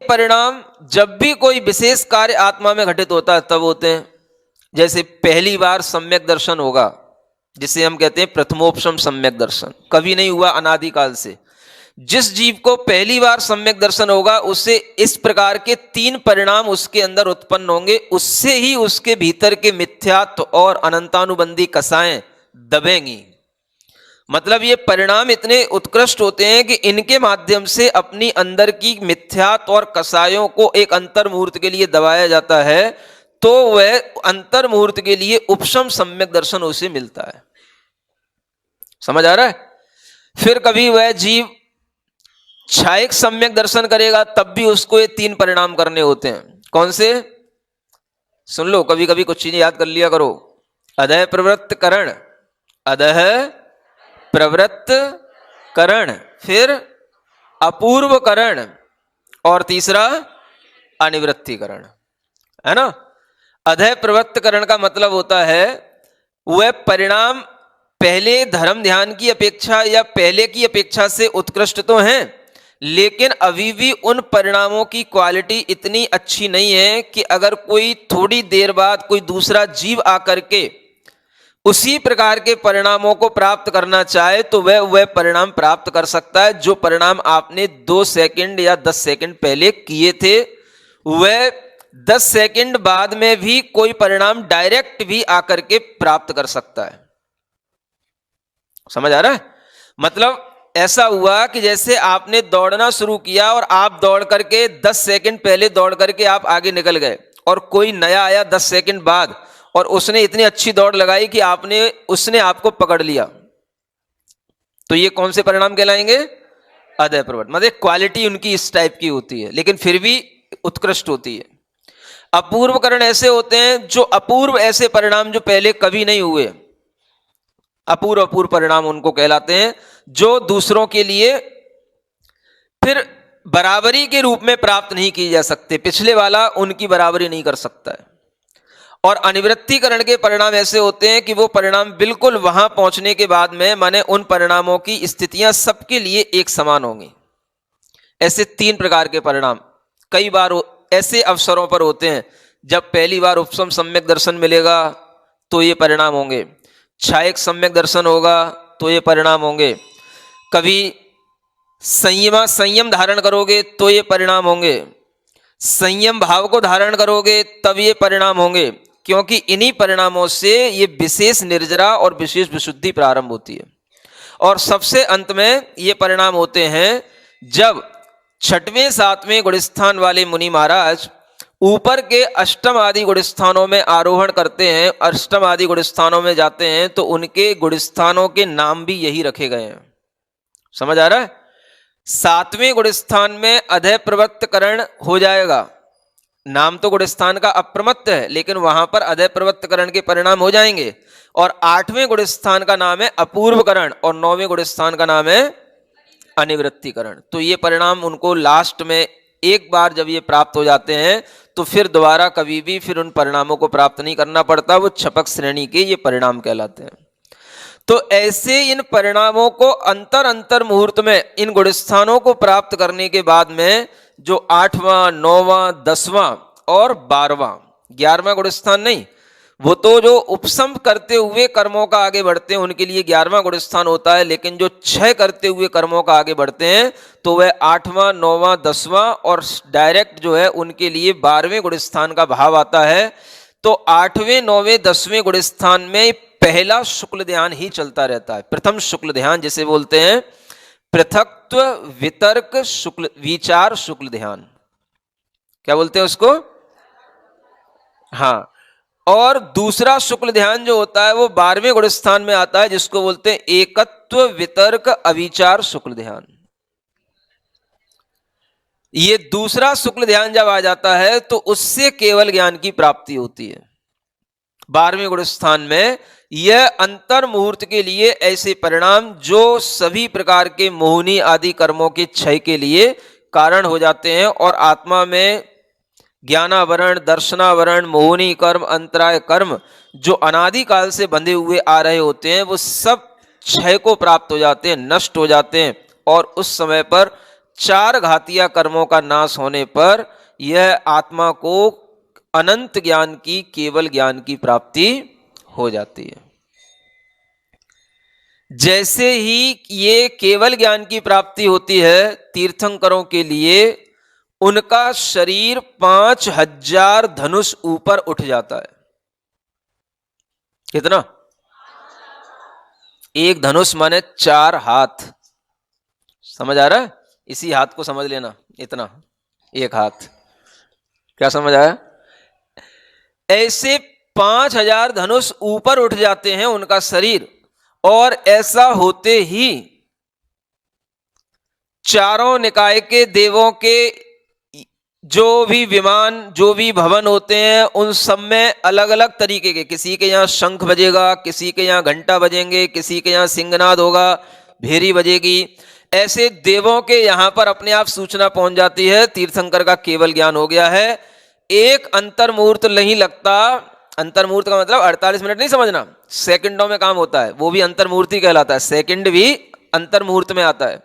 परिणाम जब भी कोई विशेष कार्य आत्मा में घटित होता है तब होते हैं। जैसे पहली बार सम्यक दर्शन होगा, जिसे हम कहते हैं प्रथमोपशम सम्यक दर्शन, कभी नहीं हुआ अनादिकाल से। जिस जीव को पहली बार सम्यक दर्शन होगा उससे इस प्रकार के 3 परिणाम उसके अंदर उत्पन्न होंगे, उससे ही उसके भीतर के मिथ्यात्व और अनंतानुबंधी कसाएं दबेंगी। मतलब ये परिणाम इतने उत्कृष्ट होते हैं कि इनके माध्यम से अपनी अंदर की मिथ्यात्व और कसायों को एक अंतर मुहूर्त के लिए दबाया जाता है, तो वह अंतर मुहूर्त के लिए उपशम सम्यक दर्शन उसे मिलता है। समझ आ रहा है? फिर कभी वह जीव छायक सम्यक दर्शन करेगा तब भी उसको ये 3 परिणाम करने होते हैं। कौन से? सुन लो, कभी कभी कुछ चीजें याद कर लिया करो। अधः प्रवृत्त करण, अधः प्रवृत्त करण, फिर अपूर्व करण, और तीसरा अनिवृत्ति करण, है ना। अधः प्रवृत्त करण का मतलब होता है वह परिणाम पहले धर्म ध्यान की अपेक्षा या पहले की अपेक्षा से उत्कृष्ट तो हैं, लेकिन अभी भी उन परिणामों की क्वालिटी इतनी अच्छी नहीं है कि अगर कोई थोड़ी देर बाद कोई दूसरा जीव आकर के उसी प्रकार के परिणामों को प्राप्त करना चाहे तो वह परिणाम प्राप्त कर सकता है। जो परिणाम आपने 2 सेकंड या 10 सेकंड पहले किए थे, वह 10 सेकंड बाद में भी कोई परिणाम डायरेक्ट भी आकर के प्राप्त कर सकता है। समझ आ रहा है? मतलब ऐसा हुआ कि जैसे आपने दौड़ना शुरू किया और आप दौड़ करके 10 सेकंड पहले दौड़ करके आप आगे निकल गए, और कोई नया आया 10 सेकंड बाद और उसने इतनी अच्छी दौड़ लगाई कि उसने आपको पकड़ लिया, तो ये कौन से परिणाम कहलाएंगे? अधः प्रवृत्त। मतलब क्वालिटी उनकी इस टाइप की होती है, लेकिन फिर भी उत्कृष्ट होती है। अपूर्व करण ऐसे होते हैं जो अपूर्व ऐसे परिणाम जो पहले कभी नहीं हुए, अपूर्व परिणाम उनको कहलाते हैं, जो दूसरों के लिए फिर बराबरी के रूप में प्राप्त नहीं की जा सकते। पिछले वाला उनकी बराबरी नहीं कर सकता है। और अनिवृत्तिकरण के परिणाम ऐसे होते हैं कि वो परिणाम बिल्कुल वहां पहुंचने के बाद में, माने उन परिणामों की स्थितियां सबके लिए एक समान होंगी। ऐसे 3 प्रकार के परिणाम कई बार ऐसे अवसरों पर होते हैं। जब पहली बार उपशम सम्यक दर्शन मिलेगा तो ये परिणाम होंगे, छायक सम्यक दर्शन होगा तो ये परिणाम होंगे, कभी संयम धारण करोगे तो ये परिणाम होंगे, संयम भाव को धारण करोगे तब ये परिणाम होंगे, क्योंकि इन्हीं परिणामों से ये विशेष निर्जरा और विशेष विशुद्धि प्रारंभ होती है। और सबसे अंत में ये परिणाम होते हैं जब 6वें 7वें गुणस्थान वाले मुनि महाराज ऊपर के अष्टम आदि गुणस्थानों में आरोहण करते हैं, अष्टम आदि गुणस्थानों में जाते हैं, तो उनके गुणस्थानों के नाम भी यही रखे गए हैं। समझ आ रहा है? 7वें गुणस्थान में अधः प्रवृत्त करण हो जाएगा। नाम तो गुणस्थान का अप्रमत्त है, लेकिन वहां पर अधः प्रवृत्त करण के परिणाम हो जाएंगे। और 8वें गुणस्थान का नाम है अपूर्व करण, और 9वें गुणस्थान का नाम है अनिवृत्तिकरण। तो ये परिणाम उनको लास्ट में एक बार जब ये प्राप्त हो जाते हैं तो फिर दोबारा कभी भी फिर उन परिणामों को प्राप्त नहीं करना पड़ता। वो छपक श्रेणी के ये परिणाम कहलाते हैं। तो ऐसे इन परिणामों को अंतर मुहूर्त में इन गुणस्थानों को प्राप्त करने के बाद में जो 8वां 9वां 10वां और 12वां 11वां गुणस्थान नहीं, वो तो जो उपशम करते हुए कर्मों का आगे बढ़ते हैं उनके लिए 11वां गुणस्थान होता है। लेकिन जो 6 करते हुए कर्मों का आगे बढ़ते हैं तो वह 8वां 9वां 10वां और डायरेक्ट जो है उनके लिए 12वें गुणस्थान का भाव आता है। तो 8वें 9वें 10वें गुणस्थान में पहला शुक्ल ध्यान ही चलता रहता है। प्रथम शुक्ल ध्यान जिसे बोलते हैं पृथक्त्व वितर्क शुक्ल विचार शुक्ल ध्यान, क्या बोलते हैं उसको? हाँ। और दूसरा शुक्ल ध्यान जो होता है वो 12वें गुणस्थान में आता है, जिसको बोलते हैं एकत्व वितर्क अविचार शुक्ल ध्यान। ये दूसरा शुक्ल ध्यान जब आ जाता है तो उससे केवल ज्ञान की प्राप्ति होती है। 12वें गुणस्थान में यह अंतर मुहूर्त के लिए ऐसे परिणाम जो सभी प्रकार के मोहिनी आदि कर्मों के क्षय के लिए कारण हो जाते हैं, और आत्मा में ज्ञानावरण, दर्शनावरण, मोहिनी कर्म, अंतराय कर्म जो अनादिकाल से बंधे हुए आ रहे होते हैं वो सब क्षय को प्राप्त हो जाते हैं, नष्ट हो जाते हैं। और उस समय पर 4 घातीय कर्मों का नाश होने पर यह आत्मा को अनंत ज्ञान की, केवल ज्ञान की प्राप्ति हो जाती है। जैसे ही ये केवल ज्ञान की प्राप्ति होती है तीर्थंकरों के लिए, उनका शरीर 5000 धनुष ऊपर उठ जाता है। कितना? एक धनुष माने 4 हाथ। समझ आ रहा है? इसी हाथ को समझ लेना, इतना एक हाथ। क्या समझ आया? ऐसे 5000 धनुष ऊपर उठ जाते हैं उनका शरीर, और ऐसा होते ही चारों निकाय के देवों के जो भी विमान, जो भी भवन होते हैं, उन सब में अलग अलग तरीके के, किसी के यहाँ शंख बजेगा, किसी के यहाँ घंटा बजेंगे, किसी के यहाँ सिंहनाद होगा, भेरी बजेगी। ऐसे देवों के यहाँ पर अपने आप सूचना पहुंच जाती है तीर्थंकर का केवल ज्ञान हो गया है। एक अंतर्मुहूर्त नहीं लगता। अंतर्मुहूर्त का मतलब 48 मिनट नहीं समझना, सेकंडों में काम होता है, वो भी अंतर्मुहूर्त ही कहलाता है, सेकंड भी अंतर्मुहूर्त में आता है।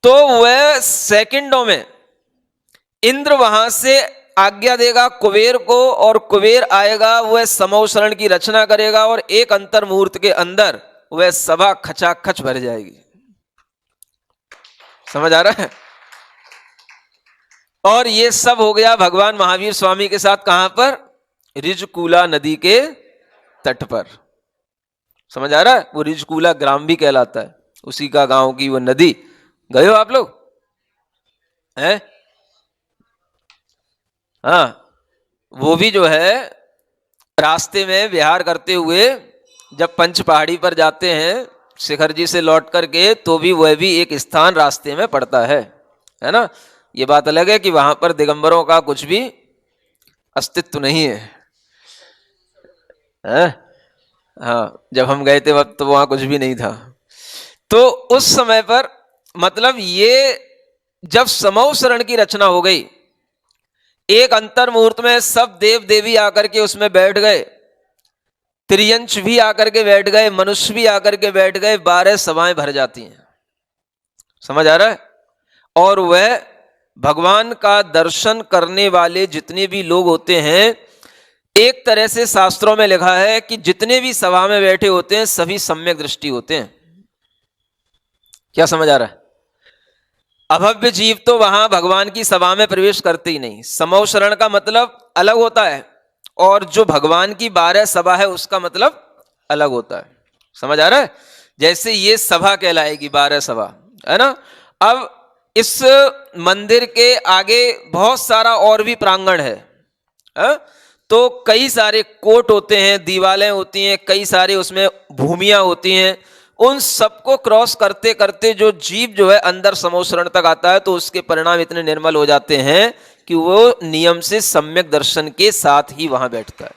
तो वह सेकंडों में इंद्र वहां से आज्ञा देगा कुबेर को, और कुबेर आएगा, वह समौशरण की रचना करेगा, और एक अंतर्मुहूर्त के अंदर वह सभा खचाखच भर जाएगी। समझ आ रहा है? और ये सब हो गया भगवान महावीर स्वामी के साथ। कहां पर? रिजकूला नदी के तट पर। समझ आ रहा है? वो रिजकूला ग्राम भी कहलाता है, उसी का गांव की वो नदी। गए हो आप लोग? हैं? हाँ, वो भी जो है रास्ते में विहार करते हुए जब पंच पहाड़ी पर जाते हैं शिखर जी से लौट करके, तो भी वह भी एक स्थान रास्ते में पड़ता है ना। ये बात अलग है कि वहां पर दिगंबरों का कुछ भी अस्तित्व नहीं है, हाँ, जब हम गए थे वक्त तो वहां कुछ भी नहीं था। तो उस समय पर मतलब ये जब समूह शरण की रचना हो गई, एक अंतर मुहूर्त में सब देव देवी आकर के उसमें बैठ गए, त्रियंश भी आकर के बैठ गए, मनुष्य भी आकर के बैठ गए, 12 सभाएं भर जाती हैं। समझ आ रहा है? और वह भगवान का दर्शन करने वाले जितने भी लोग होते हैं, एक तरह से शास्त्रों में लिखा है कि जितने भी सभा में बैठे होते हैं सभी सम्यक दृष्टि होते हैं। क्या समझ आ रहा है? अभव्य जीव तो वहां भगवान की सभा में प्रवेश करते ही नहीं। समूह शरण का मतलब अलग होता है, और जो भगवान की 12 सभा है उसका मतलब अलग होता है। समझ आ रहा है? जैसे ये सभा कहलाएगी 12 सभा, है ना। अब इस मंदिर के आगे बहुत सारा और भी प्रांगण है, तो कई सारे कोट होते हैं, दीवारें होती हैं, कई सारे उसमें भूमियां होती हैं। उन सबको क्रॉस करते करते जो जीव जो है अंदर समूह शरण तक आता है, तो उसके परिणाम इतने निर्मल हो जाते हैं कि वो नियम से सम्यक दर्शन के साथ ही वहां बैठता है।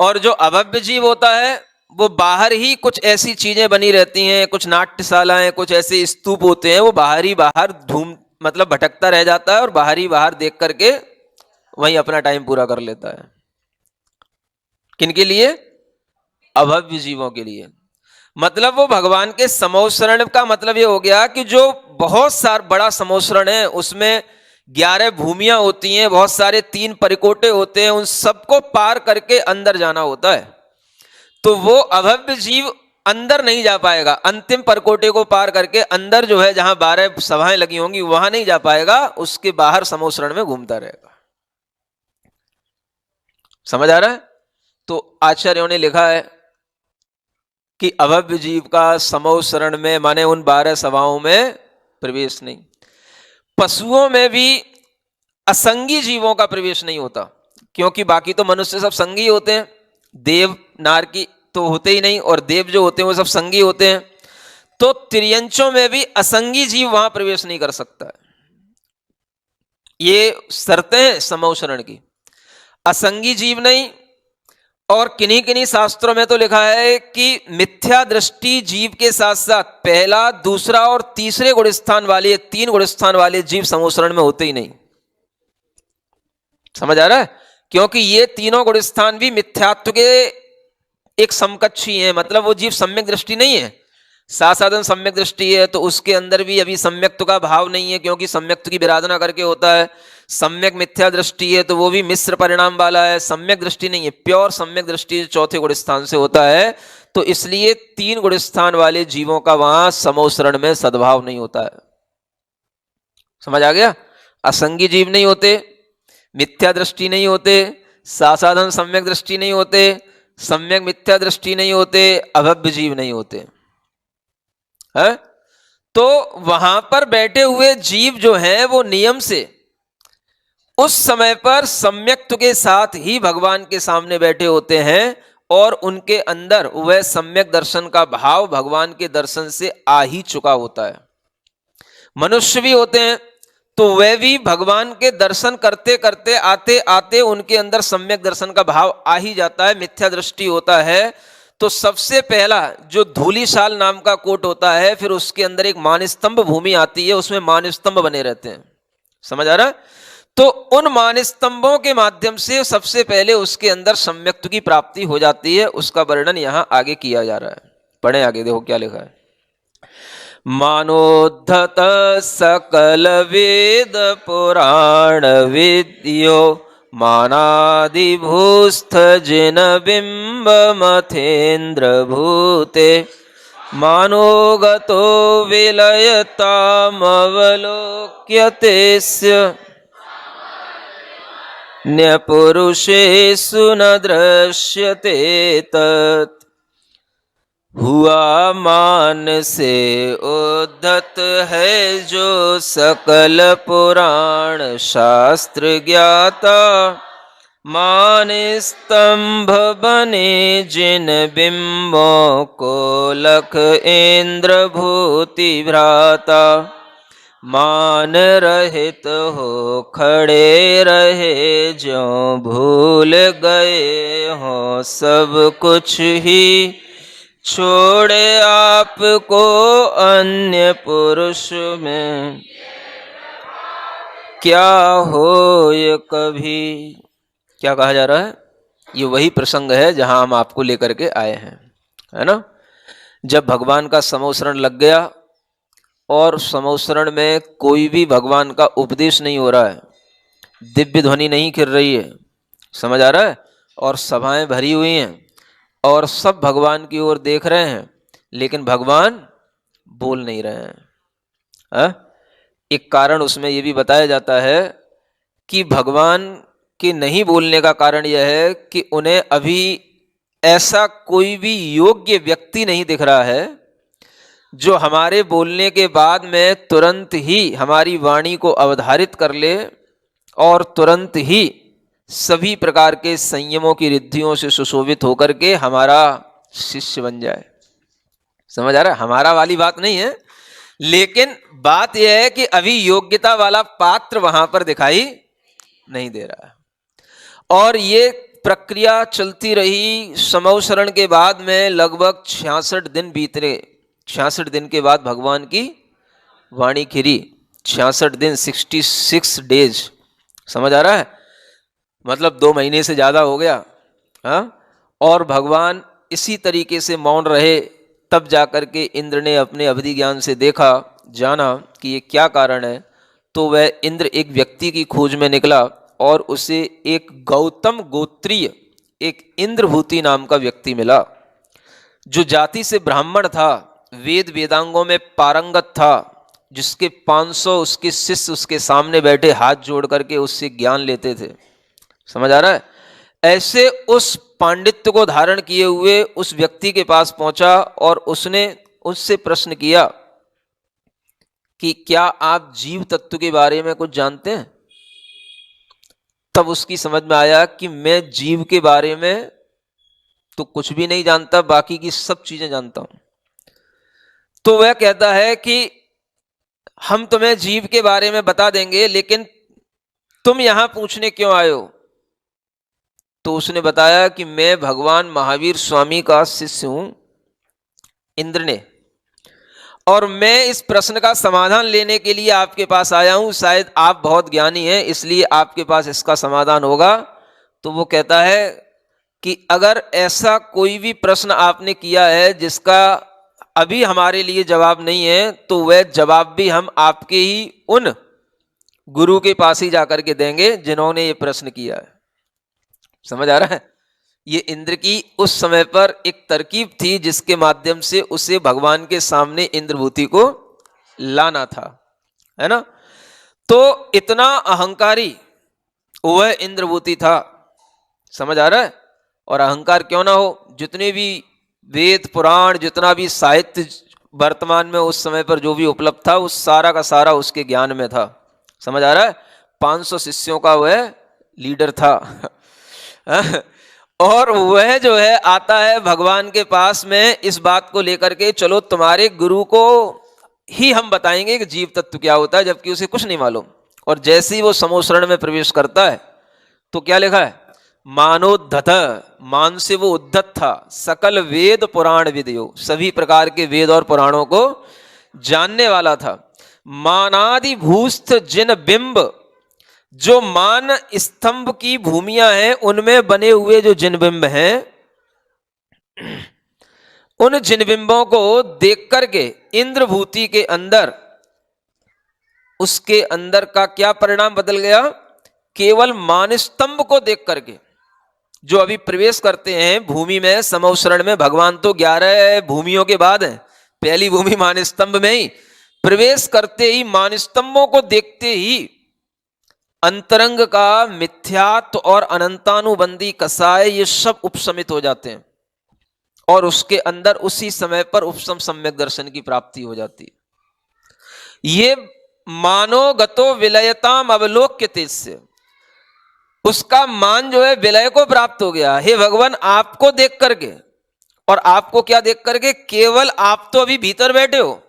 और जो अभव्य जीव होता है वो बाहर ही कुछ ऐसी चीजें बनी रहती हैं, कुछ नाट्यशालाएं, कुछ ऐसे स्तूप होते हैं, वो बाहर ही बाहर धूम मतलब भटकता रह जाता है, और बाहर ही बाहर देख करके वहीं अपना टाइम पूरा कर लेता है। किनके लिए? अभव्य जीवों के लिए। मतलब वो भगवान के समूह शरण का मतलब ये हो गया कि जो बहुत सारा बड़ा समूह शरण है, उसमें 11 भूमियां होती हैं, बहुत सारे 3 परिकोटे होते हैं, उन सबको पार करके अंदर जाना होता है। तो वो अभव्य जीव अंदर नहीं जा पाएगा, अंतिम परकोटे को पार करके अंदर जो है जहां 12 सभाएं लगी होंगी वहां नहीं जा पाएगा, उसके बाहर समूह शरण में घूमता रहेगा। समझ आ रहा है? तो आचार्यों ने लिखा है कि अभव्य जीव का समूह शरण में माने उन 12 सभाओं में प्रवेश नहीं। पशुओं में भी असंगी जीवों का प्रवेश नहीं होता, क्योंकि बाकी तो मनुष्य सब संगी होते हैं, देव नार की तो होते ही नहीं, और देव जो होते हैं वो सब संगी होते हैं। तो त्रियंचों में भी असंगी जीव वहां प्रवेश नहीं कर सकता है। ये शर्तें हैं समूह शरण की। असंगी जीव नहीं, और किन्हीं किन्हीं शास्त्रों में तो लिखा है कि मिथ्या दृष्टि जीव के साथ साथ पहला, दूसरा और तीसरे गुण स्थान वाले, 3 गुण स्थान वाले जीव समूह शरण में होते ही नहीं। समझ आ रहा है? क्योंकि ये तीनों गुण स्थान भी मिथ्यात्व के एक समकक्ष ही है, मतलब वो जीव सम्यक दृष्टि नहीं है, साधन सम्यक दृष्टि है तो उसके अंदर भी अभी सम्यक्त्व का भाव नहीं है, क्योंकि सम्यक्त्व की विराधना करके होता है। सम्यक मिथ्या दृष्टि है तो वो भी मिश्र परिणाम वाला है, सम्यक दृष्टि नहीं है। प्योर सम्यक दृष्टि चौथे गुण स्थान से होता है, तो इसलिए 3 गुण स्थान वाले जीवों का वहां समोसरण में सद्भाव नहीं होता है। समझ आ गया? असंगी जीव नहीं होते, मिथ्या दृष्टि नहीं होते, साधन सम्यक दृष्टि नहीं होते, सम्यक मिथ्या दृष्टि नहीं होते, अभव्य जीव नहीं होते है? तो वहां पर बैठे हुए जीव जो हैं वो नियम से उस समय पर सम्यक्त्व के साथ ही भगवान के सामने बैठे होते हैं, और उनके अंदर वह सम्यक दर्शन का भाव भगवान के दर्शन से आ ही चुका होता है। मनुष्य भी होते हैं तो वह भी भगवान के दर्शन करते करते आते आते उनके अंदर सम्यक दर्शन का भाव आ ही जाता है। मिथ्या दृष्टि होता है तो सबसे पहला जो धूलिशाल नाम का कोट होता है, फिर उसके अंदर एक मानस्तंभ भूमि आती है, उसमें मानस्तंभ बने रहते हैं। समझ आ रहा है? तो उन मानस्तंभों के माध्यम से सबसे पहले उसके अंदर सम्यक्त्व की प्राप्ति हो जाती है। उसका वर्णन यहां आगे किया जा रहा है। पढ़े आगे, देखो क्या लिखा है। मानोद्धत सकल वेद पुराण विद्यो मानादिभूस्थ जिन बिंब मथेन्द्र भूते मानोगतो विलयतामवलोक्यतेस्य न्यपुरुषेषु न दृश्यते तत्। हुआ मान से उद्धत है जो सकल पुराण शास्त्र ज्ञाता, मान स्तंभ बने जिन बिंबों को लख इंद्र भूति भ्राता। मान रहित हो खड़े रहे जो भूल गए हो सब कुछ ही, छोड़े आपको अन्य पुरुष में क्या हो ये कभी। क्या कहा जा रहा है? ये वही प्रसंग है जहां हम आपको लेकर के आए हैं, है ना? जब भगवान का समोसरण लग गया और समोसरण में कोई भी भगवान का उपदेश नहीं हो रहा है, दिव्य ध्वनि नहीं खिल रही है, समझ आ रहा है, और सभाएं भरी हुई हैं और सब भगवान की ओर देख रहे हैं, लेकिन भगवान बोल नहीं रहे हैं। एक कारण उसमें यह भी बताया जाता है कि भगवान के नहीं बोलने का कारण यह है कि उन्हें अभी ऐसा कोई भी योग्य व्यक्ति नहीं दिख रहा है जो हमारे बोलने के बाद में तुरंत ही हमारी वाणी को अवधारित कर ले और तुरंत ही सभी प्रकार के संयमों की रिद्धियों से सुशोभित होकर के हमारा शिष्य बन जाए। समझ आ रहा है? हमारा वाली बात नहीं है, लेकिन बात यह है कि अभी योग्यता वाला पात्र वहां पर दिखाई नहीं दे रहा है। और ये प्रक्रिया चलती रही। समोसरण के बाद में लगभग 66 दिन बीते। 66 दिन के बाद भगवान की वाणी खिरी। 66 दिन, 66 डेज। समझ आ रहा है? मतलब 2 महीने से ज्यादा हो गया। हाँ, और भगवान इसी तरीके से मौन रहे। तब जाकर के इंद्र ने अपने अवधि ज्ञान से देखा, जाना कि ये क्या कारण है। तो वह इंद्र एक व्यक्ति की खोज में निकला और उसे एक गौतम गोत्रीय, एक इंद्रभूति नाम का व्यक्ति मिला, जो जाति से ब्राह्मण था, वेद वेदांगों में पारंगत था, जिसके 500 उसके शिष्य उसके सामने बैठे हाथ जोड़ करके उससे ज्ञान लेते थे। समझ आ रहा है? ऐसे उस पांडित्य को धारण किए हुए उस व्यक्ति के पास पहुंचा और उसने उससे प्रश्न किया कि क्या आप जीव तत्व के बारे में कुछ जानते हैं? तब उसकी समझ में आया कि मैं जीव के बारे में तो कुछ भी नहीं जानता, बाकी की सब चीजें जानता हूं। तो वह कहता है कि हम तुम्हें जीव के बारे में बता देंगे, लेकिन तुम यहां पूछने क्यों आए हो? तो उसने बताया कि मैं भगवान महावीर स्वामी का शिष्य हूं, इंद्र ने, और मैं इस प्रश्न का समाधान लेने के लिए आपके पास आया हूं। शायद आप बहुत ज्ञानी हैं, इसलिए आपके पास इसका समाधान होगा। तो वो कहता है कि अगर ऐसा कोई भी प्रश्न आपने किया है जिसका अभी हमारे लिए जवाब नहीं है, तो वह जवाब भी हम आपके ही उन गुरु के पास ही जाकर के देंगे जिन्होंने ये प्रश्न किया है। समझ आ रहा है? ये इंद्र की उस समय पर एक तरकीब थी जिसके माध्यम से उसे भगवान के सामने इंद्रभूति को लाना था, है ना। तो इतना अहंकारी वह इंद्रभूति था, समझ आ रहा है। और अहंकार क्यों ना हो, जितने भी वेद पुराण, जितना भी साहित्य वर्तमान में उस समय पर जो भी उपलब्ध था, उस सारा का सारा उसके ज्ञान में था। समझ आ रहा है? 500 शिष्यों का वह लीडर था। और वह जो है आता है भगवान के पास में इस बात को लेकर के, चलो तुम्हारे गुरु को ही हम बताएंगे कि जीव तत्व क्या होता है, जबकि उसे कुछ नहीं मालूम। और जैसे ही वो समोशरण में प्रवेश करता है तो क्या लिखा है, मानोद्धत, मान से वो उद्धत था, सकल वेद पुराण विदयो, सभी प्रकार के वेद और पुराणों को जानने वाला था। मानादि भूस्थ जिन बिंब, जो मान स्तंभ की भूमियां हैं उनमें बने हुए जो जिन बिंब हैं, उन जिन बिंबों को देख करके इंद्रभूति के अंदर, उसके अंदर का क्या परिणाम बदल गया, केवल मान स्तंभ को देख करके जो अभी प्रवेश करते हैं भूमि में समोशरण में, भगवान तो 11 भूमियों के बाद है, पहली भूमि मान स्तंभ में ही प्रवेश करते ही, मान स्तंभों को देखते ही अंतरंग का मिथ्यात्व और अनंतानुबंधी कसाय ये सब उपशमित हो जाते हैं, और उसके अंदर उसी समय पर उपशम सम्यक दर्शन की प्राप्ति हो जाती है। ये मानो गतो विलयताम अवलोक्यते से, उसका मान जो है विलय को प्राप्त हो गया। हे भगवान, आपको देख करके, और आपको क्या देख करके, केवल आप तो अभी भीतर बैठे हो,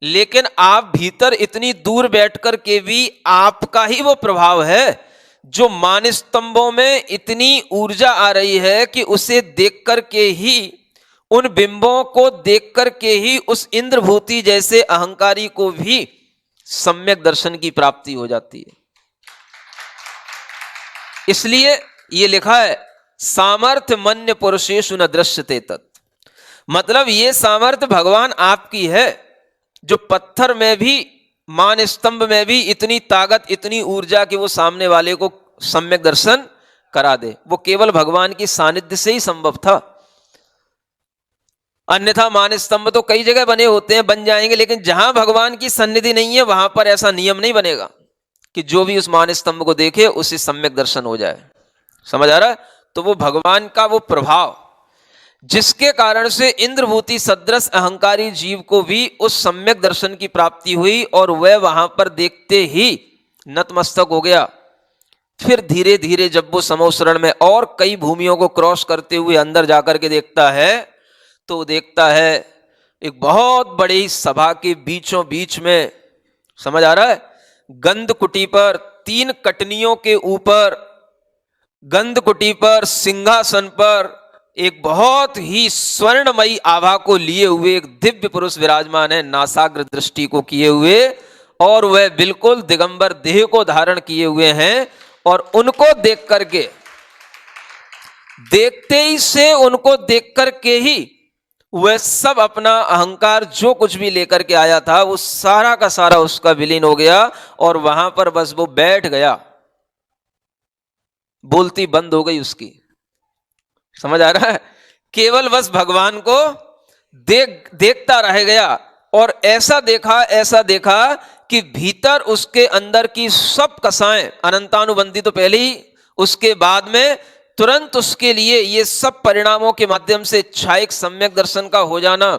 लेकिन आप भीतर इतनी दूर बैठकर के भी आपका ही वो प्रभाव है जो मान स्तंभों में इतनी ऊर्जा आ रही है कि उसे देख करके ही, उन बिंबों को देख करके ही उस इंद्रभूति जैसे अहंकारी को भी सम्यक दर्शन की प्राप्ति हो जाती है। इसलिए ये लिखा है, सामर्थ्य मन्य पुरुषेषु न दृश्यते तत्, मतलब ये सामर्थ्य भगवान आपकी है जो पत्थर में भी, मान स्तंभ में भी इतनी ताकत, इतनी ऊर्जा कि वो सामने वाले को सम्यक दर्शन करा दे। वो केवल भगवान की सानिध्य से ही संभव था, अन्यथा मान स्तंभ तो कई जगह बने होते हैं, बन जाएंगे, लेकिन जहां भगवान की सन्निधि नहीं है वहां पर ऐसा नियम नहीं बनेगा कि जो भी उस मान स्तंभ को देखे उसे सम्यक दर्शन हो जाए। समझ आ रहा है? तो वो भगवान का वो प्रभाव जिसके कारण से इंद्रभूति सदृश अहंकारी जीव को भी उस सम्यक दर्शन की प्राप्ति हुई, और वह वहां पर देखते ही नतमस्तक हो गया। फिर धीरे धीरे जब वो समोशरण में और कई भूमियों को क्रॉस करते हुए अंदर जाकर के देखता है, तो देखता है एक बहुत बड़ी सभा के बीचों बीच में, समझ आ रहा है, गंध कुटी पर 3 कटनियों के ऊपर, गंध कुटी पर सिंहासन पर एक बहुत ही स्वर्णमयी आभा को लिए हुए एक दिव्य पुरुष विराजमान है, नासाग्र दृष्टि को किए हुए, और वह बिल्कुल दिगंबर देह को धारण किए हुए हैं। और उनको देख करके, देखते ही से उनको देख करके ही वह सब अपना अहंकार जो कुछ भी लेकर के आया था वो सारा का सारा उसका विलीन हो गया, और वहां पर बस वो बैठ गया, बोलती बंद हो गई उसकी। समझ आ रहा है? केवल बस भगवान को देखता रह गया, और ऐसा देखा कि भीतर उसके अंदर की सब कसाएं अनंतानुबंधी तो पहले ही, उसके बाद में तुरंत उसके लिए ये सब परिणामों के माध्यम से इच्छाइक सम्यक दर्शन का हो जाना,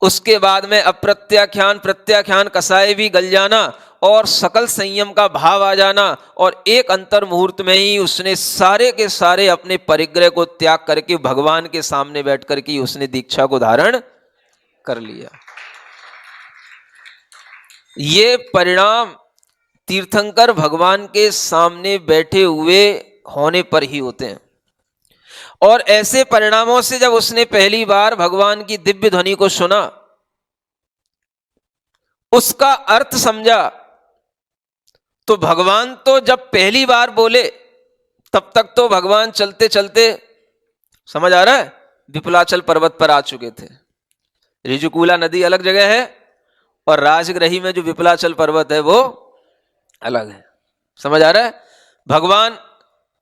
उसके बाद में अप्रत्याख्यान प्रत्याख्यान कसाए भी गल जाना, और सकल संयम का भाव आ जाना, और एक अंतर मुहूर्त में ही उसने सारे के सारे अपने परिग्रह को त्याग करके भगवान के सामने बैठ करके उसने दीक्षा को धारण कर लिया। ये परिणाम तीर्थंकर भगवान के सामने बैठे हुए होने पर ही होते हैं, और ऐसे परिणामों से जब उसने पहली बार भगवान की दिव्य ध्वनि को सुना, उसका अर्थ समझा, तो भगवान तो जब पहली बार बोले तब तक तो भगवान चलते चलते, समझ आ रहा है, विपुलाचल पर्वत पर आ चुके थे। ऋजुकूला नदी अलग जगह है और राजग्रही में जो विपलाचल पर्वत है वो अलग है। समझ आ रहा है? भगवान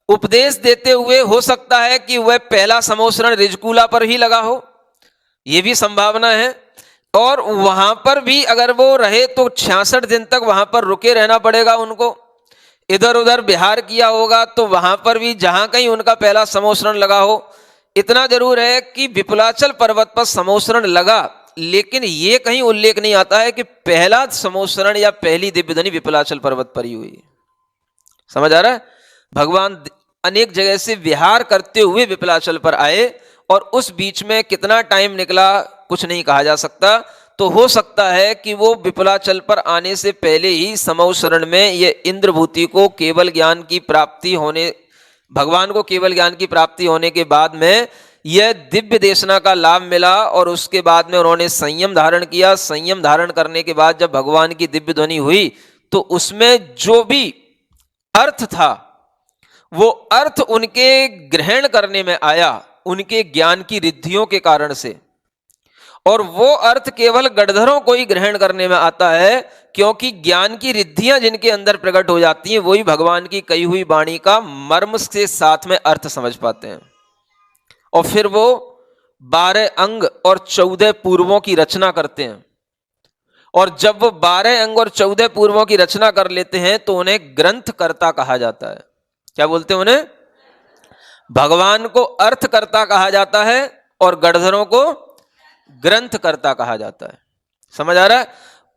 उपदेश देते हुए हो सकता है कि वह पहला समोसरण ऋजुकूला पर ही लगा हो, यह भी संभावना है। और वहां पर भी अगर वो रहे तो 66 दिन तक वहां पर रुके रहना पड़ेगा उनको। इधर उधर विहार किया होगा तो वहां पर भी जहां कहीं उनका पहला समोसरण लगा हो। इतना जरूर है कि विपुलाचल पर्वत पर समोसरण लगा, लेकिन यह कहीं उल्लेख नहीं आता है कि पहला समोसरण या पहली दिव्यध्वनि विपुलाचल पर्वत पर ही हुई। समझ आ रहा है? भगवान अनेक जगह से विहार करते हुए विपुलाचल पर आए और उस बीच में कितना टाइम निकला कुछ नहीं कहा जा सकता। तो हो सकता है कि वो विपुलाचल पर आने से पहले ही समोसरण में ये इंद्रभूति को केवल ज्ञान की प्राप्ति होने, भगवान को केवल ज्ञान की प्राप्ति होने के बाद में यह दिव्य देशना का लाभ मिला और उसके बाद में उन्होंने संयम धारण किया। संयम धारण करने के बाद जब भगवान की दिव्य ध्वनि हुई तो उसमें जो भी अर्थ था वो अर्थ उनके ग्रहण करने में आया उनके ज्ञान की रिद्धियों के कारण से। और वो अर्थ केवल गणधरों को ही ग्रहण करने में आता है, क्योंकि ज्ञान की रिद्धियां जिनके अंदर प्रकट हो जाती हैं वही भगवान की कही हुई वाणी का मर्म के साथ में अर्थ समझ पाते हैं। और फिर वो 12 अंग और 14 पूर्वों की रचना करते हैं। और जब वो 12 अंग और 14 पूर्वों की रचना कर लेते हैं तो उन्हें ग्रंथकर्ता कहा जाता है। क्या बोलते हैं उन्हें? भगवान को अर्थकर्ता कहा जाता है और गणधरों को ग्रंथकर्ता कहा जाता है। समझ आ रहा है?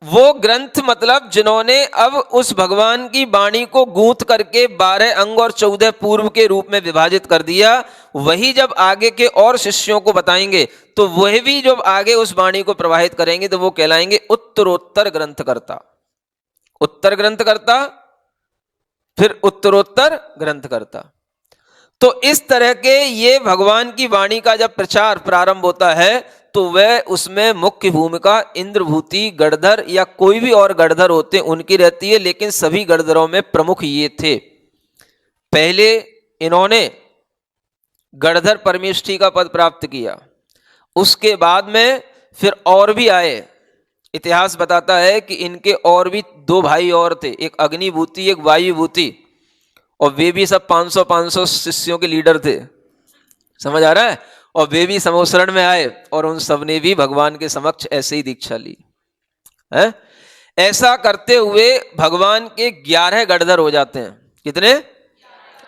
वो ग्रंथ मतलब जिन्होंने अब उस भगवान की वाणी को गूंथ करके 12 अंग और 14 पूर्व के रूप में विभाजित कर दिया, वही जब आगे के और शिष्यों को बताएंगे तो वह भी जब आगे उस वाणी को प्रवाहित करेंगे तो वो कहलाएंगे उत्तरोत्तर ग्रंथकर्ता। उत्तर ग्रंथकर्ता, फिर उत्तरोत्तर ग्रंथकर्ता। तो इस तरह के ये भगवान की वाणी का जब प्रचार प्रारंभ होता है तो वह उसमें मुख्य भूमिका इंद्रभूति, गणधर या कोई भी और गणधर होते उनकी रहती है। लेकिन सभी गणधरों में प्रमुख ये थे। पहले इन्होंने गणधर परमेष्ठी का पद प्राप्त किया, उसके बाद में फिर और भी आए। इतिहास बताता है कि इनके और भी 2 भाई और थे, एक अग्निभूति एक वायुभूति, और वे भी सब 500 शिष्यों के लीडर थे। समझ आ रहा है? और वे भी समोसरण में आए और उन सब ने भी भगवान के समक्ष ऐसे ही दीक्षा ली है। ऐसा करते हुए भगवान के 11 गणधर हो जाते हैं। कितने?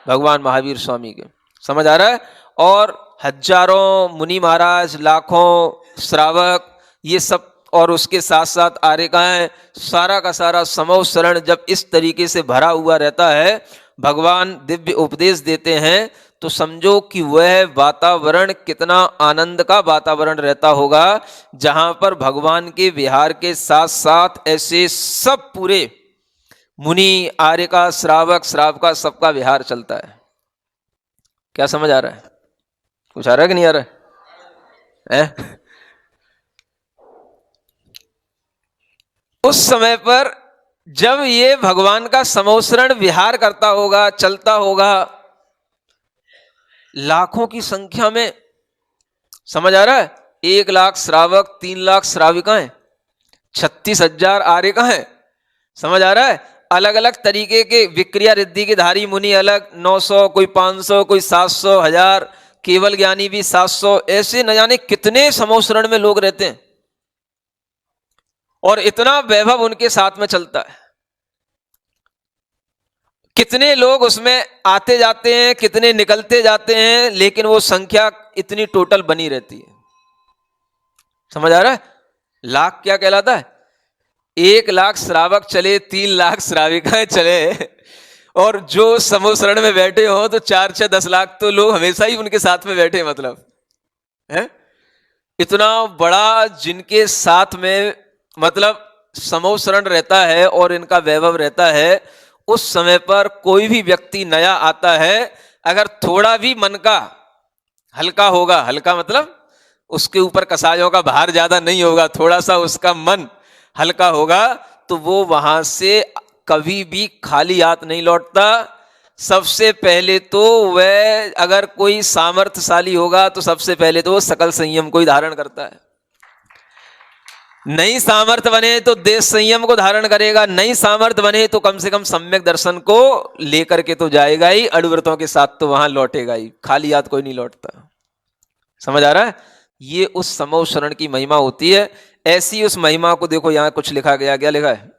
भगवान महावीर स्वामी के। समझ आ रहा है? और हजारों मुनि महाराज, लाखों श्रावक, ये सब, और उसके साथ साथ आर्यकाएं, सारा का सारा समोसरण जब इस तरीके से भरा हुआ रहता है, भगवान दिव्य उपदेश देते हैं, तो समझो कि वह वातावरण कितना आनंद का वातावरण रहता होगा, जहां पर भगवान के विहार के साथ साथ ऐसे सब पूरे मुनि, आर्यका, श्रावक, श्रावका, सबका विहार चलता है। क्या समझ आ रहा है? कुछ आ रहा है कि नहीं आ रहा है? उस समय पर जब ये भगवान का समोसरण विहार करता होगा, चलता होगा, लाखों की संख्या में, समझ आ रहा है? 1 लाख श्रावक, 3 लाख श्राविकाएं, 36,000 आर्यकाएं। समझ आ रहा है? अलग अलग तरीके के विक्रिया रिद्धि के धारी मुनि अलग, 900, कोई 500, कोई 700, 1000, केवल ज्ञानी भी 700, ऐसे न जाने कितने समोसरण में लोग रहते हैं और इतना वैभव उनके साथ में चलता है। कितने लोग उसमें आते जाते हैं, कितने निकलते जाते हैं, लेकिन वो संख्या इतनी टोटल बनी रहती है। समझ आ रहा है? लाख क्या कहलाता है? 1 लाख श्रावक चले, 3 लाख श्राविकाएं चले, और जो समोसरण में बैठे हो तो 4-6, 10 लाख तो लोग हमेशा ही उनके साथ में बैठे, मतलब है इतना बड़ा जिनके साथ में मतलब समोसरण रहता है और इनका वैभव रहता है। उस समय पर कोई भी व्यक्ति नया आता है, अगर थोड़ा भी मन का हल्का होगा, हल्का मतलब उसके ऊपर कसायों का भार ज्यादा नहीं होगा, थोड़ा सा उसका मन हल्का होगा, तो वो वहां से कभी भी खाली हाथ नहीं लौटता। सबसे पहले तो वह अगर कोई सामर्थ्यशाली होगा तो सबसे पहले तो वो सकल संयम को ही धारण करता है। नहीं सामर्थ्य बने तो देश संयम को धारण करेगा, नहीं सामर्थ्य बने तो कम से कम सम्यक दर्शन को लेकर के तो जाएगा ही, अणुव्रतों के साथ तो वहां लौटेगा ही, खाली याद कोई नहीं लौटता। समझ आ रहा है? ये उस समो शरण की महिमा होती है। ऐसी उस महिमा को देखो, यहां कुछ लिखा गया, क्या लिखा है?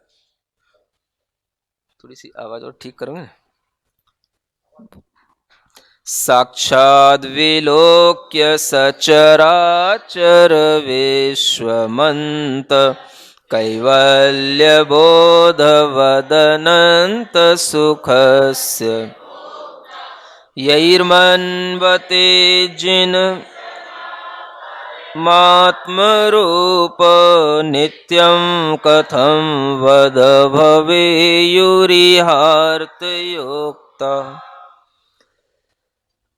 थोड़ी सी आवाज और ठीक करोगे? साक्षाद विलोक्य सचराचर विश्वमंत कैवल्य बोध वदनंत सुखस्य यैर्मन्वते जिन मात्मरूप नित्यं कथं वद भवेयुरिहार्तयोक्ता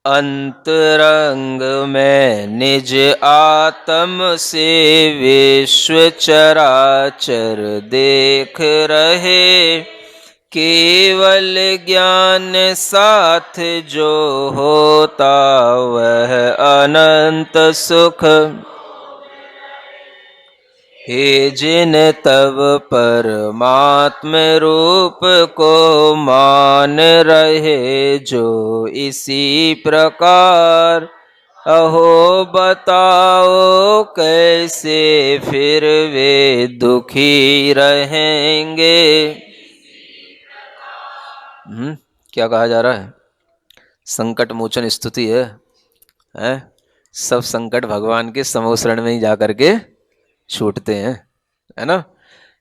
अंतरंग में निज आत्म से विश्व चराचर देख रहे, केवल ज्ञान साथ जो होता वह अनंत सुख। हे जिन तब परमात्म रूप को मान रहे जो इसी प्रकार, अहो बताओ कैसे फिर वे दुखी रहेंगे। क्या कहा जा रहा है? संकट मोचन स्तुति है, सब संकट भगवान के समोसरण में ही जाकर के छूटते हैं, है ना।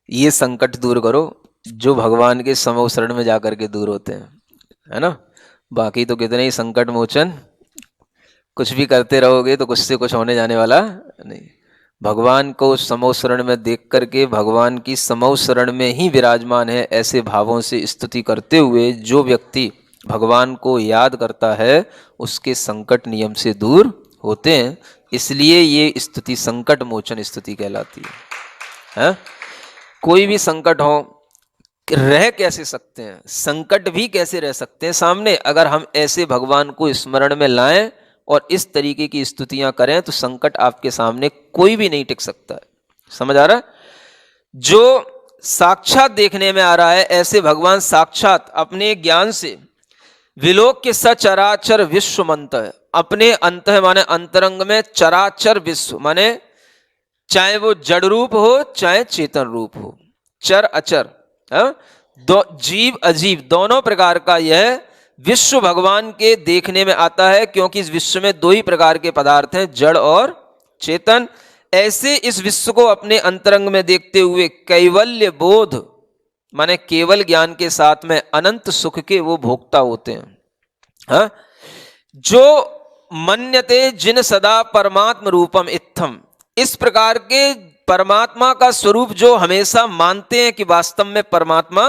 ये संकट दूर करो जो भगवान के समोसरण में जाकर के दूर होते हैं, है ना। बाकी तो कितने ही संकट मोचन, कुछ भी करते रहोगे तो कुछ से कुछ होने जाने वाला नहीं। भगवान को समोसरण में देख करके, भगवान की समोसरण में ही विराजमान है, ऐसे भावों से स्तुति करते हुए जो व्यक्ति भगवान को याद करता है उसके संकट नियम से दूर होते हैं। इसलिए ये स्तुति संकट मोचन स्तुति कहलाती है। कोई भी संकट हो, रह कैसे सकते हैं, संकट भी कैसे रह सकते हैं सामने, अगर हम ऐसे भगवान को स्मरण में लाएं और इस तरीके की स्तुतियां करें तो संकट आपके सामने कोई भी नहीं टिक सकता है। समझ आ रहा है? जो साक्षात देखने में आ रहा है, ऐसे भगवान साक्षात अपने ज्ञान से विलोक के सचराचर विश्व मंत है, अपने अंत माने अंतरंग में, चराचर विश्व माने चाहे वो जड़ रूप हो चाहे चेतन रूप हो, चर अचर, दो जीव अजीव दोनों प्रकार का यह विश्व भगवान के देखने में आता है, क्योंकि इस विश्व में दो ही प्रकार के पदार्थ हैं, जड़ और चेतन। ऐसे इस विश्व को अपने अंतरंग में देखते हुए कैवल्य बोध माने केवल ज्ञान के साथ में अनंत सुख के वो भोक्ता होते हैं। जो मन्यते जिन सदा परमात्म रूपम इत्थम, इस प्रकार के परमात्मा का स्वरूप जो हमेशा मानते हैं कि वास्तव में परमात्मा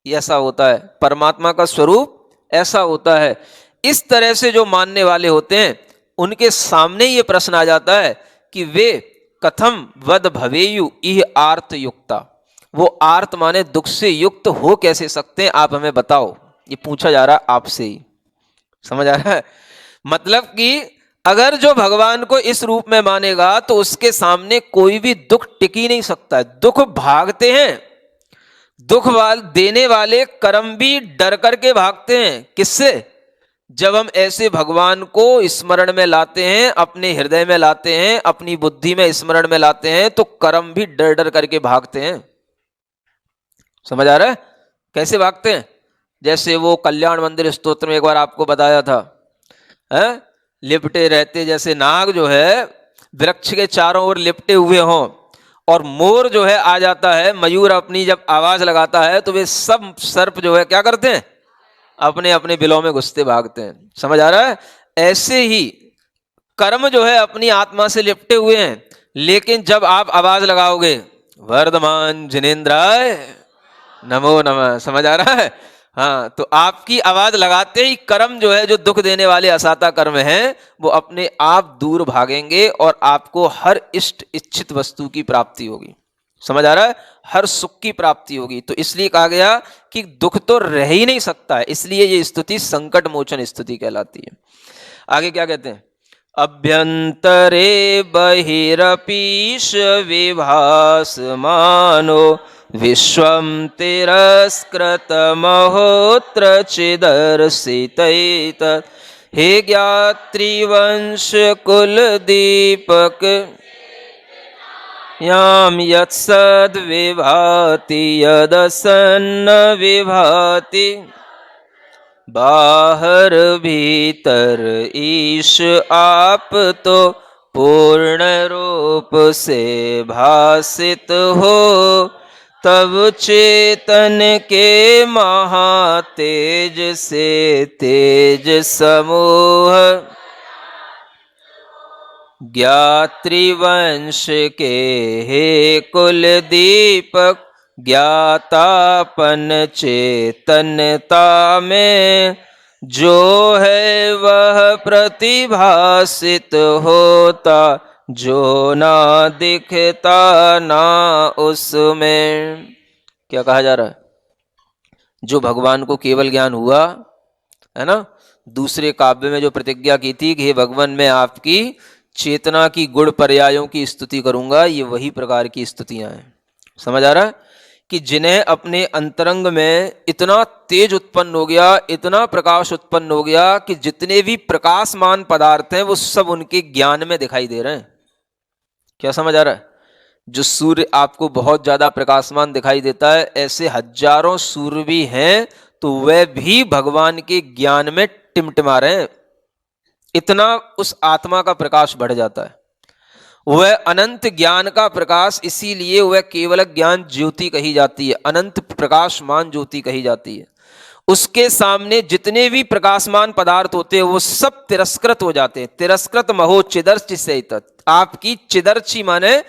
ऐसा होता है, परमात्मा का स्वरूप ऐसा होता है, इस तरह से जो मानने वाले होते हैं उनके सामने ये प्रश्न आ जाता है कि वे कथम वद भवेयु इह आर्त युक्ता, वो आर्त माने दुख से युक्त हो कैसे सकते हैं, आप हमें बताओ। ये पूछा जा रहा है आपसे ही। समझ आ रहा है? मतलब कि अगर जो भगवान को इस रूप में मानेगा तो उसके सामने कोई भी दुख टिक ही नहीं सकता है। दुख भागते हैं, दुख देने वाले कर्म भी डर करके भागते हैं। किससे? जब हम ऐसे भगवान को स्मरण में लाते हैं, अपने हृदय में लाते हैं, अपनी बुद्धि में स्मरण में लाते हैं, तो कर्म भी डर डर करके भागते हैं। समझ आ रहा है? कैसे भागते हैं? जैसे वो कल्याण मंदिर स्तोत्र में एक बार आपको बताया था, लिपटे रहते जैसे नाग जो है वृक्ष के चारों ओर लिपटे हुए हों, और मोर जो है आ जाता है, मयूर अपनी जब आवाज लगाता है तो वे सब सर्प जो है क्या करते हैं, अपने अपने बिलों में घुसते भागते हैं। समझ आ रहा है? ऐसे ही कर्म जो है अपनी आत्मा से लिपटे हुए हैं, लेकिन जब आप आवाज लगाओगे वर्धमान जिनेन्द्राय नमो नमः, समझ आ रहा है? हाँ, तो आपकी आवाज लगाते ही कर्म जो है, जो दुख देने वाले असाता कर्म हैं, वो अपने आप दूर भागेंगे और आपको हर इष्ट इच्छित वस्तु की प्राप्ति होगी। समझ आ रहा है? हर सुख की प्राप्ति होगी। तो इसलिए कहा गया कि दुख तो रह ही नहीं सकता है, इसलिए ये स्तुति संकट मोचन स्तुति कहलाती है। आगे क्या कहते हैं? अभ्यंतरे बहिरपीश विभासमानो विश्वं तिरस्कृतमहोत्र चिदर्शितैतत् हे ज्ञात्रिवंश कुल दीपक याम यत्सद्विभाति यदसन्न विभाति बाहर भीतर ईश आप तो पूर्ण रूप से भासित हो तब चेतन के महातेज से तेज समूह ज्ञात्रिवंश के हे कुल दीपक ज्ञातापन चेतनता में जो है वह प्रतिभासित होता जो ना दिखता ना उसमें। क्या कहा जा रहा है? जो भगवान को केवल ज्ञान हुआ है ना, दूसरे काव्य में जो प्रतिज्ञा की थी कि हे भगवान मैं आपकी चेतना की गुण पर्यायों की स्तुति करूंगा, ये वही प्रकार की स्तुतियां हैं। समझ आ रहा है कि जिन्हें अपने अंतरंग में इतना तेज उत्पन्न हो गया, इतना प्रकाश उत्पन्न हो गया कि जितने भी प्रकाशमान पदार्थ हैं वो सब उनके ज्ञान में दिखाई दे रहे हैं। क्या समझ आ रहा है? जो सूर्य आपको बहुत ज्यादा प्रकाशमान दिखाई देता है, ऐसे हजारों सूर्य भी हैं तो वह भी भगवान के ज्ञान में टिमटिमा रहे हैं। इतना उस आत्मा का प्रकाश बढ़ जाता है। वह अनंत ज्ञान का प्रकाश, इसीलिए वह केवल ज्ञान ज्योति कही जाती है, अनंत प्रकाशमान ज्योति कही जाती है। उसके सामने जितने भी प्रकाशमान पदार्थ होते हैं वो सब तिरस्कृत हो जाते हैं। तिरस्कृत महो चिदर्चि से आपकी चिदर्ची माने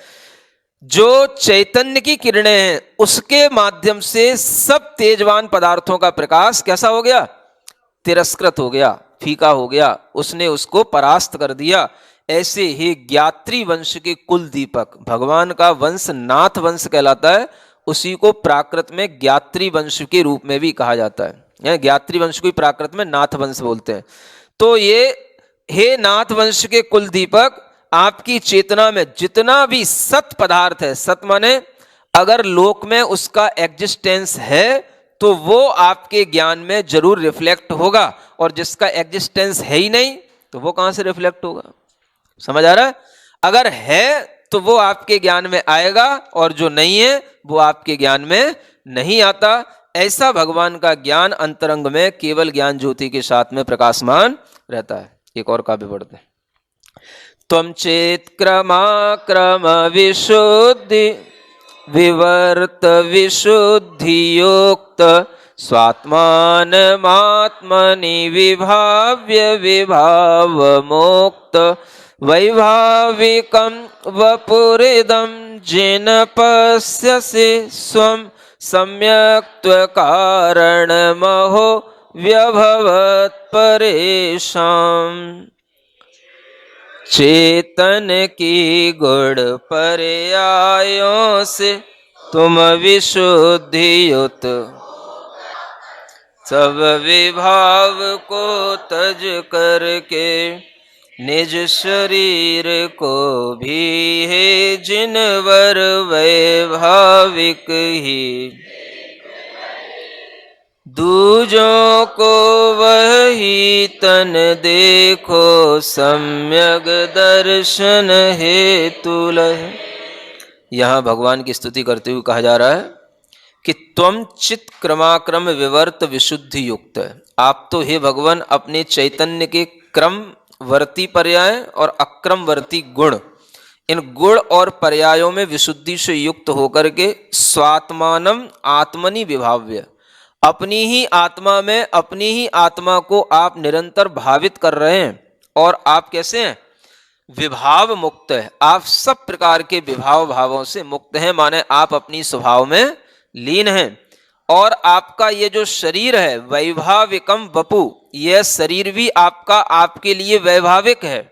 जो चैतन्य की किरणें हैं उसके माध्यम से सब तेजवान पदार्थों का प्रकाश कैसा हो गया? तिरस्कृत हो गया, फीका हो गया, उसने उसको परास्त कर दिया। ऐसे ही ज्ञात्री वंश के कुल दीपक, भगवान का वंश नाथ वंश कहलाता है, उसी को प्राकृत में ज्ञात्री वंश के रूप में भी कहा जाता है। ज्ञात्री वंश को प्राकृत में नाथ वंश बोलते हैं। तो ये हे नाथ वंश के कुल दीपक, आपकी चेतना में जितना भी सत पदार्थ है, सत माने अगर लोक में उसका एग्जिस्टेंस है तो वो आपके ज्ञान में जरूर रिफ्लेक्ट होगा, और जिसका एग्जिस्टेंस है ही नहीं तो वो कहां से रिफ्लेक्ट होगा? समझ आ रहा है? अगर है तो वो आपके ज्ञान में आएगा, और जो नहीं है वो आपके ज्ञान में नहीं आता। ऐसा भगवान का ज्ञान अंतरंग में केवल ज्ञान ज्योति के साथ में प्रकाशमान रहता है। एक और काव्य पढ़ते हैं। त्वं चेत क्रमाक्रम विशुद्धि विवर्त विशुद्धि युक्त स्वात्मानमात्मनि विभाव्य विभाव मोक्त वैभाविकं वपुरिदं जिन पश्यसि स्वं सम्यक्त्वकारणमहो व्यभवत्परेषाम्। चेतन की गुण पर्यायों से तुम विशुद्धि युक्त सब विभाव को तज करके निज शरीर को भी है जिनवर वैभाविक ही दूजों को वही तन देखो सम्यक दर्शन हेतु लह। यहाँ भगवान की स्तुति करते हुए कहा जा रहा है कि त्वं चित क्रमाक्रम विवर्त विशुद्धि युक्त है। आप तो हे भगवान अपने चैतन्य के क्रम वर्ती पर्याय और अक्रमवर्ती गुण, इन गुण और पर्यायों में विशुद्धि से युक्त होकर के स्वात्मानम आत्मनि विभाव्य, अपनी ही आत्मा में अपनी ही आत्मा को आप निरंतर भावित कर रहे हैं। और आप कैसे हैं? विभाव मुक्त है। आप सब प्रकार के विभाव भावों से मुक्त हैं, माने आप अपनी स्वभाव में लीन हैं। और आपका ये जो शरीर है वैभाविकम वपु, यह शरीर भी आपका आपके लिए वैभाविक है,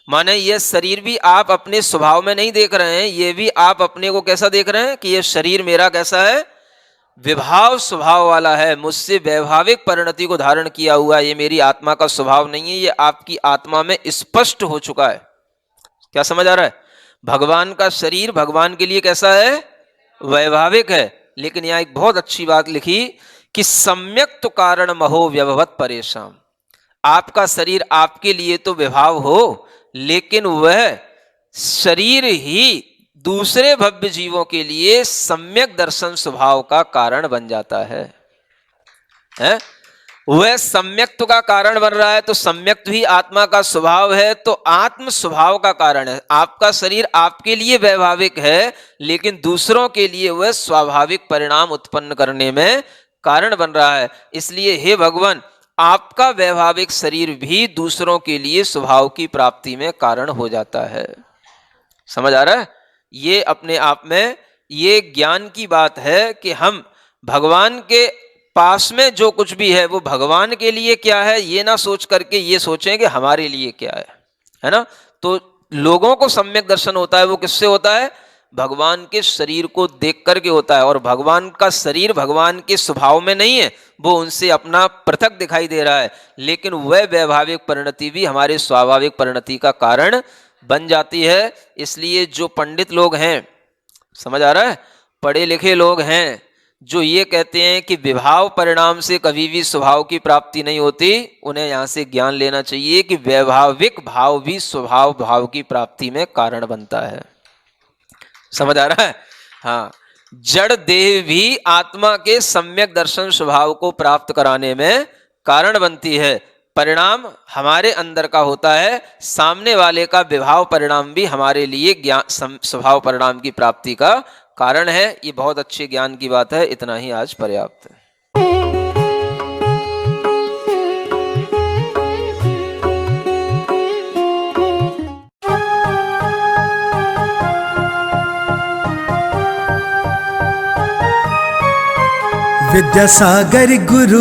माने यह शरीर भी आप अपने स्वभाव में नहीं देख रहे हैं, ये भी आप अपने को कैसा देख रहे हैं कि यह शरीर मेरा कैसा है? विभाव स्वभाव वाला है, मुझसे वैभाविक परिणति को धारण किया हुआ है, ये मेरी आत्मा का स्वभाव नहीं है, ये आपकी आत्मा में स्पष्ट हो चुका है। क्या समझ आ रहा है? भगवान का शरीर भगवान के लिए कैसा है? वैभाविक है। लेकिन यहां एक बहुत अच्छी बात लिखी कि सम्यक तो कारण महो व्यभवत परेशान। आपका शरीर आपके लिए तो विभाव हो, लेकिन वह शरीर ही दूसरे भव्य जीवों के लिए सम्यक दर्शन स्वभाव का कारण बन जाता है, हैं? वह सम्यक्त्व का कारण बन रहा है, तो सम्यक्त्व ही आत्मा का स्वभाव है, तो आत्म स्वभाव का कारण है। आपका शरीर आपके लिए वैभाविक है, लेकिन दूसरों के लिए वह स्वाभाविक परिणाम उत्पन्न करने में कारण बन रहा है। इसलिए हे भगवान, आपका वैभाविक शरीर भी दूसरों के लिए स्वभाव की प्राप्ति में कारण हो जाता है। समझ आ रहा है? ये अपने आप में ये ज्ञान की बात है कि हम भगवान के पास में जो कुछ भी है वो भगवान के लिए क्या है, ये ना सोच करके ये सोचें कि हमारे लिए क्या है ना? तो लोगों को सम्यक दर्शन होता है, वो किससे होता है? भगवान के शरीर को देख करके होता है। और भगवान का शरीर भगवान के स्वभाव में नहीं है, वो उनसे अपना पृथक दिखाई दे रहा है, लेकिन वह वैभाविक परिणति भी हमारे स्वाभाविक परिणति का कारण बन जाती है। इसलिए जो पंडित लोग हैं, समझ आ रहा है, पढ़े लिखे लोग हैं, जो ये कहते हैं कि विभाव परिणाम से कभी भी स्वभाव की प्राप्ति नहीं होती, उन्हें यहाँ से ज्ञान लेना चाहिए कि वैभाविक भाव भी स्वभाव भाव की प्राप्ति में कारण बनता है। समझ आ रहा है? हाँ, जड़ देह भी आत्मा के सम्यक दर्शन स्वभाव को प्राप्त कराने में कारण बनती है। परिणाम हमारे अंदर का होता है, सामने वाले का विभाव परिणाम भी हमारे लिए ज्ञान स्वभाव परिणाम की प्राप्ति का कारण है। ये बहुत अच्छे ज्ञान की बात है। इतना ही आज पर्याप्त है। विद्यासागर गुरु